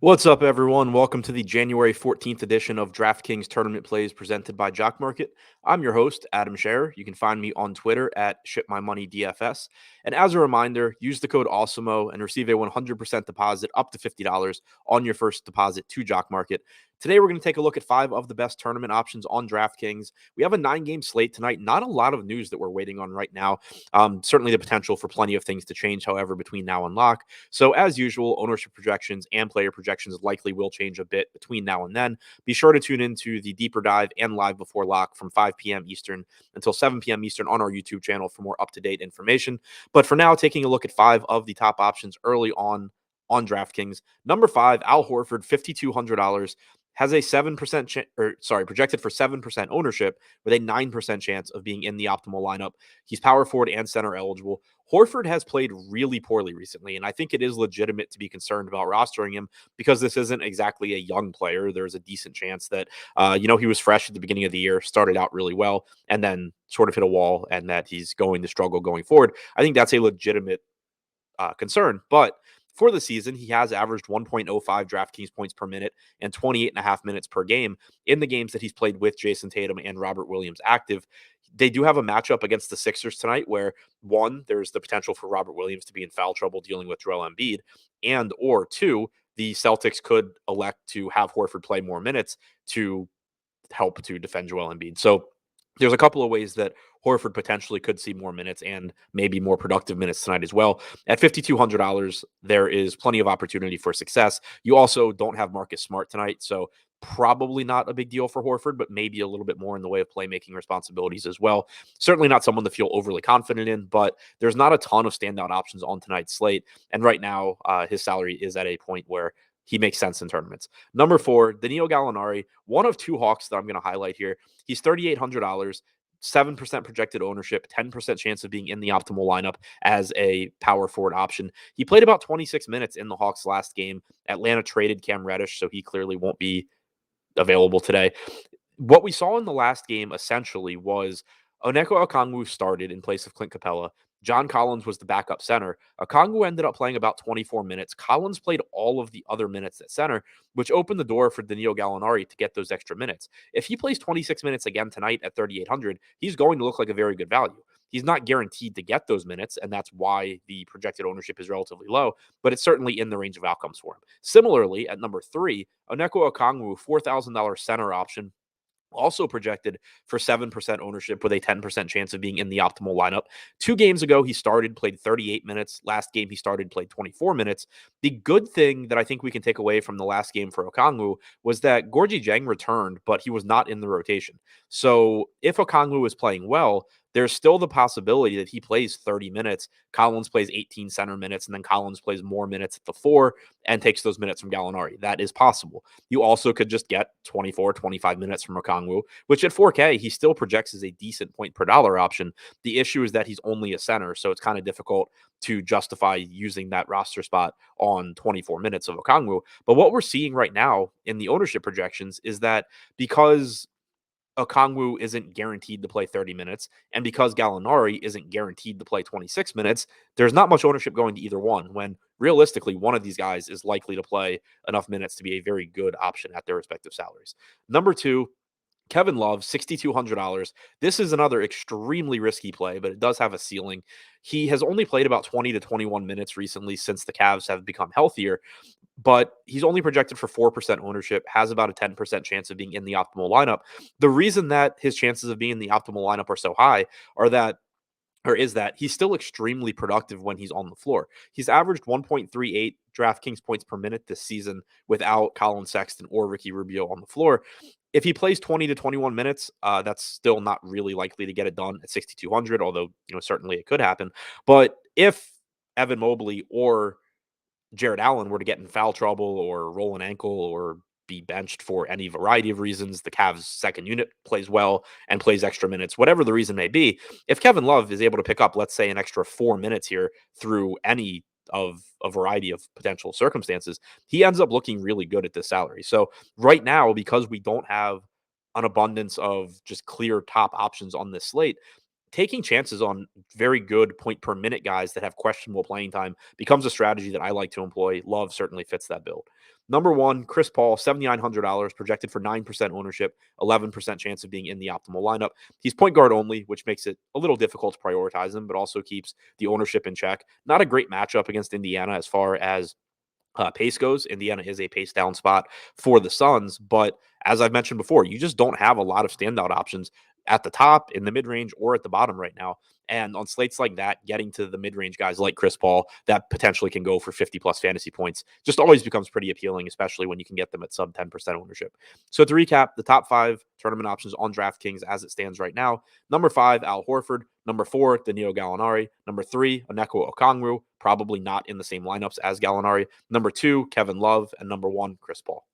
What's up, everyone? Welcome to the January 14th edition of DraftKings Tournament Plays presented by Jock Market. I'm your host, Adam Scherer. You can find me on Twitter at ShipMyMoneyDFS. And as a reminder, use the code Awesemo and receive a 100% deposit up to $50 on your first deposit to Jock Market. Today, we're going to take a look at 5 of the best tournament options on DraftKings. We have a 9-game slate tonight. Not a lot of news that we're waiting on right now. Certainly the potential for plenty of things to change, however, between now and lock. So as usual, ownership projections and player projections likely will change a bit between now and then. Be sure to tune into the deeper dive and live before lock from 5 p.m. Eastern until 7 p.m. Eastern on our YouTube channel for more up-to-date information. But for now, taking a look at 5 of the top options early on DraftKings. Number 5, Al Horford, $5,200. Has a 7% projected for 7% ownership with a 9% chance of being in the optimal lineup. He's power forward and center eligible. Horford has played really poorly recently, and I think it is legitimate to be concerned about rostering him because this isn't exactly a young player. There's a decent chance that, he was fresh at the beginning of the year, started out really well, and then sort of hit a wall, and that he's going to struggle going forward. I think that's a legitimate concern, but for the season, he has averaged 1.05 DraftKings points per minute and 28.5 minutes per game in the games that he's played with Jason Tatum and Robert Williams active. They do have a matchup against the Sixers tonight where, one, there's the potential for Robert Williams to be in foul trouble dealing with Joel Embiid, and or two, the Celtics could elect to have Horford play more minutes to help to defend Joel Embiid. So there's a couple of ways that Horford potentially could see more minutes and maybe more productive minutes tonight as well. At $5,200, there is plenty of opportunity for success. You also don't have Marcus Smart tonight, so probably not a big deal for Horford, but maybe a little bit more in the way of playmaking responsibilities as well. Certainly not someone to feel overly confident in, but there's not a ton of standout options on tonight's slate. And right now, his salary is at a point where he makes sense in tournaments. Number 4, Danilo Gallinari, one of 2 Hawks that I'm going to highlight here. He's $3,800, 7% projected ownership, 10% chance of being in the optimal lineup as a power forward option. He played about 26 minutes in the Hawks last game. Atlanta traded Cam Reddish, so he clearly won't be available today. What we saw in the last game essentially was Onyeka Okongwu started in place of Clint Capella. John Collins was the backup center. Okongwu ended up playing about 24 minutes. Collins played all of the other minutes at center, which opened the door for Danilo Gallinari to get those extra minutes. If he plays 26 minutes again tonight at 3,800, he's going to look like a very good value. He's not guaranteed to get those minutes, and that's why the projected ownership is relatively low, but it's certainly in the range of outcomes for him. Similarly, at number 3, Onyeka Okongwu, $4,000 center option, also projected for 7% ownership with a 10% chance of being in the optimal lineup. 2 games ago, he started, played 38 minutes. Last game, he started, played 24 minutes. The good thing that I think we can take away from the last game for Okongwu was that Gorgie Jang returned, but he was not in the rotation. So if Okongwu is playing well, there's still the possibility that he plays 30 minutes, Collins plays 18 center minutes, and then Collins plays more minutes at the 4 and takes those minutes from Gallinari. That is possible. You also could just get 24, 25 minutes from Okongwu, which at 4K, he still projects as a decent point per dollar option. The issue is that he's only a center, so it's kind of difficult to justify using that roster spot on 24 minutes of Okongwu. But what we're seeing right now in the ownership projections is that because Okongwu isn't guaranteed to play 30 minutes, and because Gallinari isn't guaranteed to play 26 minutes, there's not much ownership going to either one, when realistically, one of these guys is likely to play enough minutes to be a very good option at their respective salaries. Number 2, Kevin Love, $6,200. This is another extremely risky play, but it does have a ceiling. He has only played about 20 to 21 minutes recently since the Cavs have become healthier, but he's only projected for 4% ownership, has about a 10% chance of being in the optimal lineup. The reason that his chances of being in the optimal lineup are so high is that he's still extremely productive when he's on the floor. He's averaged 1.38 DraftKings points per minute this season without Colin Sexton or Ricky Rubio on the floor. If he plays 20 to 21 minutes, that's still not really likely to get it done at 6,200, although certainly it could happen. But if Evan Mobley or Jared Allen were to get in foul trouble or roll an ankle or be benched for any variety of reasons, the Cavs' second unit plays well and plays extra minutes, whatever the reason may be. If Kevin Love is able to pick up, let's say, an extra 4 minutes here through any of a variety of potential circumstances, he ends up looking really good at this salary. So right now, because we don't have an abundance of just clear top options on this slate, taking chances on very good point per minute guys that have questionable playing time becomes a strategy that I like to employ. Love certainly fits that bill. Number one, Chris Paul, $7,900, projected for 9% ownership, 11% chance of being in the optimal lineup. He's point guard only, which makes it a little difficult to prioritize him, but also keeps the ownership in check. Not a great matchup against Indiana as far as pace goes. Indiana is a pace down spot for the Suns, but as I've mentioned before, you just don't have a lot of standout options at the top, in the mid range, or at the bottom right now. And on slates like that, getting to the mid range guys like Chris Paul that potentially can go for 50 plus fantasy points just always becomes pretty appealing, especially when you can get them at sub 10% ownership. So to recap, the top 5 tournament options on DraftKings as it stands right now: number 5, Al Horford; number 4, Danilo Gallinari; number 3, Onyeka Okongwu, probably not in the same lineups as Gallinari; number 2, Kevin Love; and number 1, Chris Paul.